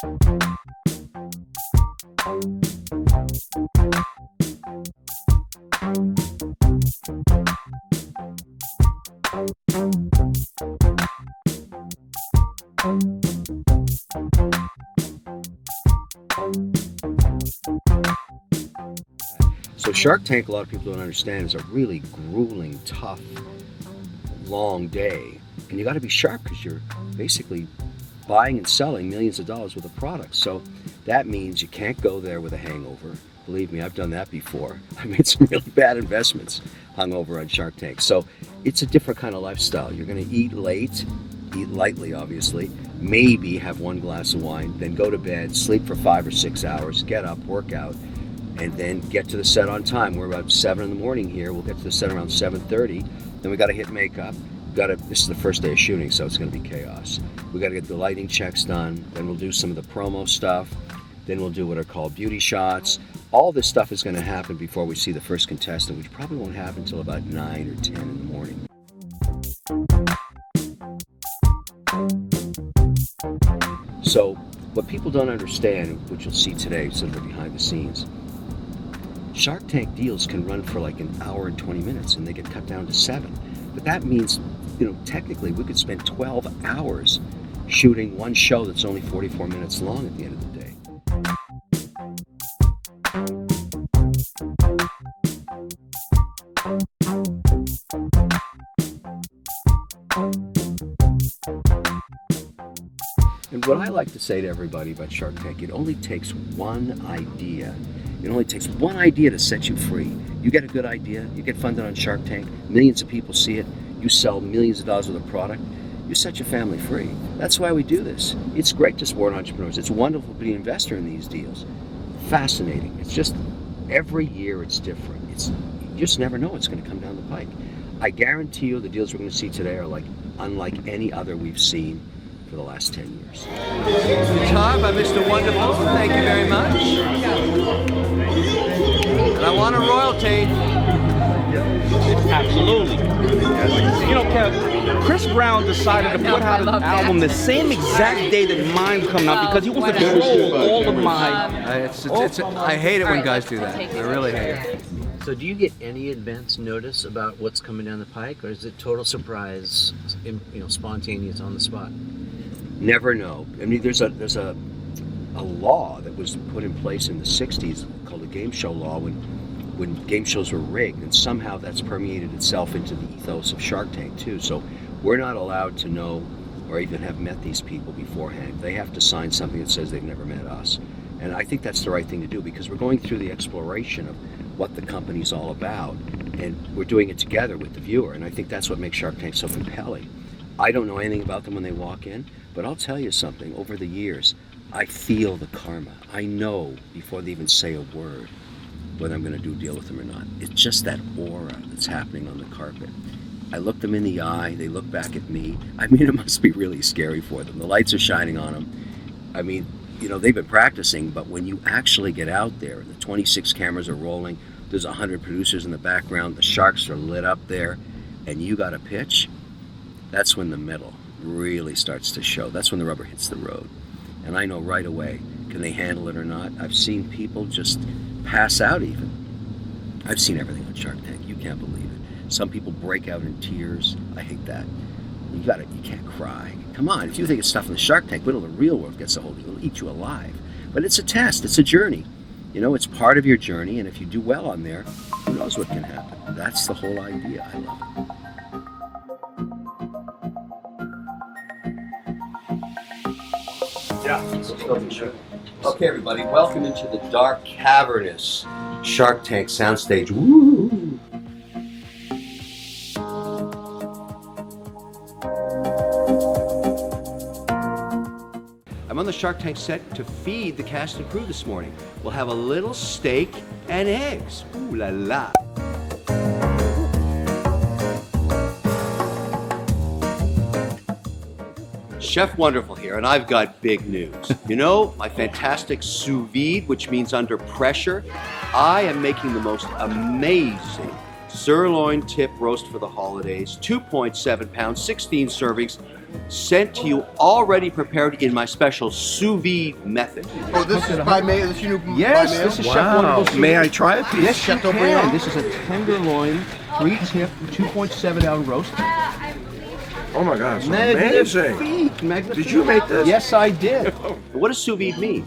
So Shark Tank, a lot of people don't understand, is a really grueling, tough, long day. And you got to be sharp because you're basically buying and selling millions of dollars worth of products. So that means you can't go there with a hangover. Believe me, I've done that before. I made some really bad investments hungover on Shark Tank. So it's a different kind of lifestyle. You're going to eat late, eat lightly, obviously, maybe have one glass of wine, then go to bed, sleep for 5 or 6 hours, get up, work out, and then get to the set on time. We're about 7 in the morning here. We'll get to the set around 7:30. Then we got to hit makeup. This is the first day of shooting, so it's going to be chaos. We got to get the lighting checks done. Then we'll do some of the promo stuff. Then we'll do what are called beauty shots. All this stuff is going to happen before we see the first contestant, which probably won't happen until about 9 or 10 in the morning. So what people don't understand, which you'll see today, sort of behind the scenes, Shark Tank deals can run for like an hour and 20 minutes, and they get cut down to 7. But that means, technically we could spend 12 hours shooting one show that's only 44 minutes long at the end of the day. And what I like to say to everybody about Shark Tank, it only takes one idea. It only takes one idea to set you free. You get a good idea, you get funded on Shark Tank, millions of people see it, you sell millions of dollars worth of product, you set your family free. That's why we do this. It's great to support entrepreneurs. It's wonderful to be an investor in these deals. Fascinating. It's just every year it's different. You just never know what's going to come down the pike. I guarantee you the deals we're going to see today are unlike any other we've seen for the last 10 years. Guitar by Mr. Wonderful. Thank you very much. And I want a royalty. Absolutely. Kev, Chris Brown decided to put out an album the same exact day that mine coming out because he wants to control all of mine. I hate it when guys do that. I really hate it. So do you get any advance notice about what's coming down the pike, or is it total surprise, spontaneous on the spot? Never know. I mean, there's a law that was put in place in the 60s called the game show law when game shows were rigged, and somehow that's permeated itself into the ethos of Shark Tank too. So we're not allowed to know or even have met these people beforehand. They have to sign something that says they've never met us. And I think that's the right thing to do because we're going through the exploration of what the company's all about, and we're doing it together with the viewer, and I think that's what makes Shark Tank so compelling. I don't know anything about them when they walk in, but I'll tell you something, over the years, I feel the karma. I know before they even say a word whether I'm going to do a deal with them or not. It's just that aura that's happening on the carpet. I look them in the eye, they look back at me. I mean, it must be really scary for them. The lights are shining on them. I mean, they've been practicing, but when you actually get out there, the 26 cameras are rolling, there's 100 producers in the background, the sharks are lit up there, and you got a pitch, that's when the metal really starts to show. That's when the rubber hits the road. And I know right away, can they handle it or not? I've seen people just pass out even. I've seen everything on Shark Tank. You can't believe it. Some people break out in tears. I hate that. You can't cry. Come on, if you think it's stuff in the Shark Tank, wait till the real world gets a hold of you. It'll eat you alive. But it's a test. It's a journey. It's part of your journey, and if you do well on there, who knows what can happen. That's the whole idea. I love it. Okay, everybody, welcome into the dark, cavernous Shark Tank soundstage. Woo! I'm on the Shark Tank set to feed the cast and crew this morning. We'll have a little steak and eggs. Ooh la la. Chef Wonderful here, and I've got big news. My fantastic sous vide, which means under pressure, I am making the most amazing sirloin tip roast for the holidays, 2.7 pounds, 16 servings, sent to you already prepared in my special sous vide method. Oh, this is by mail. This you by Yes, mail? this is Chef Wonderful. May I try it? Yes, you Chateau can. Briand. This is a tenderloin, 3-tip, 2.7 ounce roast. Oh my God, it's amazing. Magnifique. Did you make this? Yes, I did. What does sous vide mean?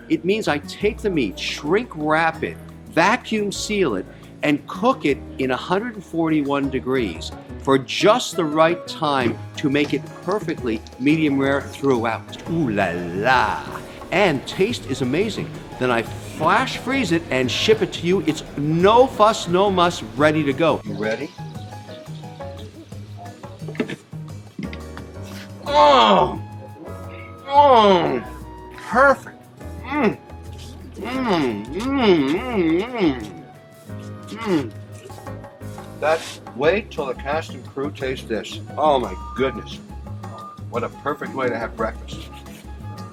It means I take the meat, shrink wrap it, vacuum seal it, and cook it in 141 degrees for just the right time to make it perfectly medium rare throughout. Ooh la la. And taste is amazing. Then I flash freeze it and ship it to you. It's no fuss, no muss, ready to go. You ready? Oh! Oh! Perfect. That's, wait till the cast and crew taste this. Oh my goodness. What a perfect way to have breakfast.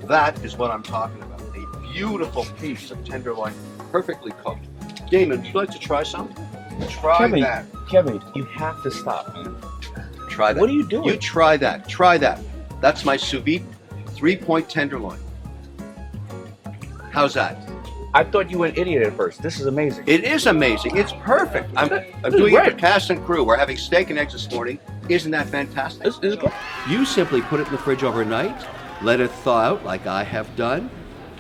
That is what I'm talking about. A beautiful piece of tenderloin, perfectly cooked. Daymond, would you like to try some? Try that. Kevin, you have to stop, man. Try that. What are you doing? You try that. Try that. That's my sous vide 3-point tenderloin. How's that? I thought you were an idiot at first. This is amazing. It is amazing. It's perfect. I'm doing it for cast and crew. We're having steak and eggs this morning. Isn't that fantastic? This is great. You simply put it in the fridge overnight, let it thaw out like I have done,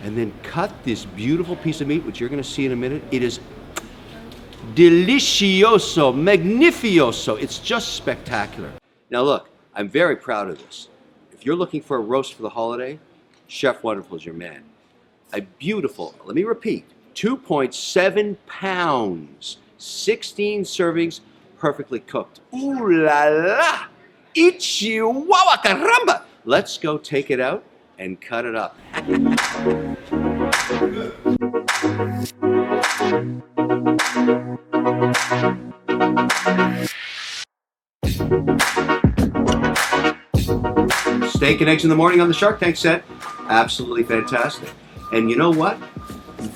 and then cut this beautiful piece of meat, which you're going to see in a minute. It is delicioso, magnificioso. It's just spectacular. Now look, I'm very proud of this. If you're looking for a roast for the holiday, Chef Wonderful is your man. A beautiful, let me repeat, 2.7 pounds, 16 servings, perfectly cooked. Ooh la la! Ichihuahua caramba! Let's go take it out and cut it up. Steak and eggs in the morning on the Shark Tank set. Absolutely fantastic. And you know what?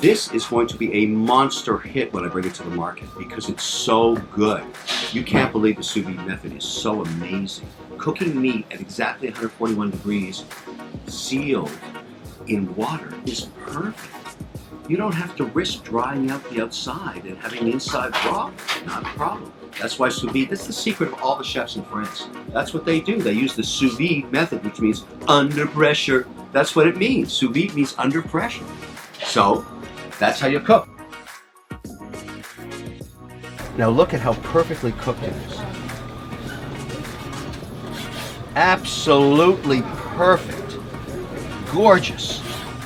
This is going to be a monster hit when I bring it to the market because it's so good. You can't believe the sous vide method is so amazing. Cooking meat at exactly 141 degrees, sealed in water, is perfect. You don't have to risk drying out the outside and having the inside raw. Not a problem. That's why sous vide, that's the secret of all the chefs in France. That's what they do. They use the sous vide method, which means under pressure. That's what it means. Sous vide means under pressure. So, that's how you cook. Now look at how perfectly cooked it is. Absolutely perfect. Gorgeous.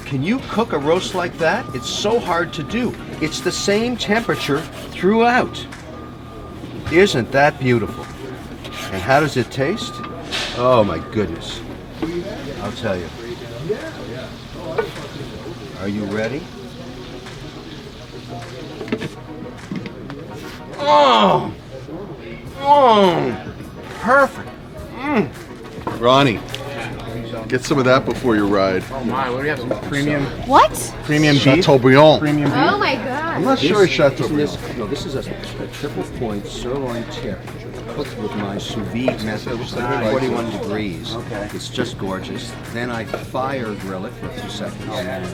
Can you cook a roast like that? It's so hard to do. It's the same temperature throughout. Isn't that beautiful? And how does it taste? Oh my goodness. I'll tell you. Are you ready? Oh! Oh! Perfect. Ronnie, get some of that before you ride. Oh my, what do we have? Some premium, What? premium beef? Chateaubriand. Premium beef? Oh my god. I'm not sure it's Chateaubriand. This is a triple point sirloin tip cooked with my sous vide method, 41 degrees. Okay. It's just gorgeous. Then I fire grill it for a few seconds. And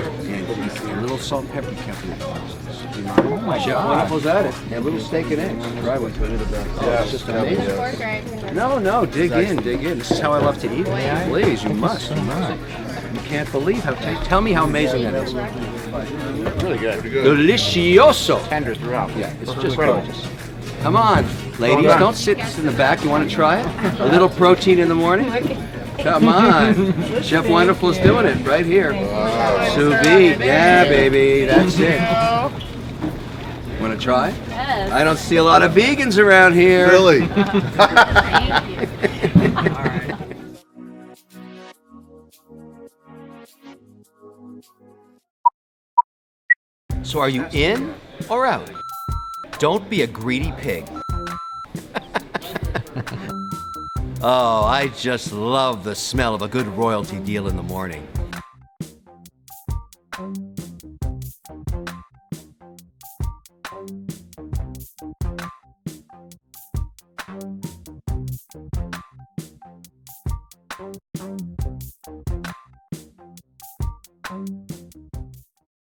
a little salt and pepper kept it. Oh my Chef Wonderful's at it. And a little steak and eggs. Try one. Oh, it's just amazing. No, dig in. This is how I love to eat it. Please, you must. You can't believe how. Tell me how amazing that is. Really good. Delicioso. Tender throughout. Yeah, it's just gorgeous. Come on, ladies, don't sit in the back. You want to try it? A little protein in the morning? Come on. Chef Wonderful's doing it right here. Sous vide. Yeah, baby. That's it. Want to try? Yes. I don't see a lot of vegans around here. Really? Thank you. So are you in or out? Don't be a greedy pig. Oh, I just love the smell of a good royalty deal in the morning.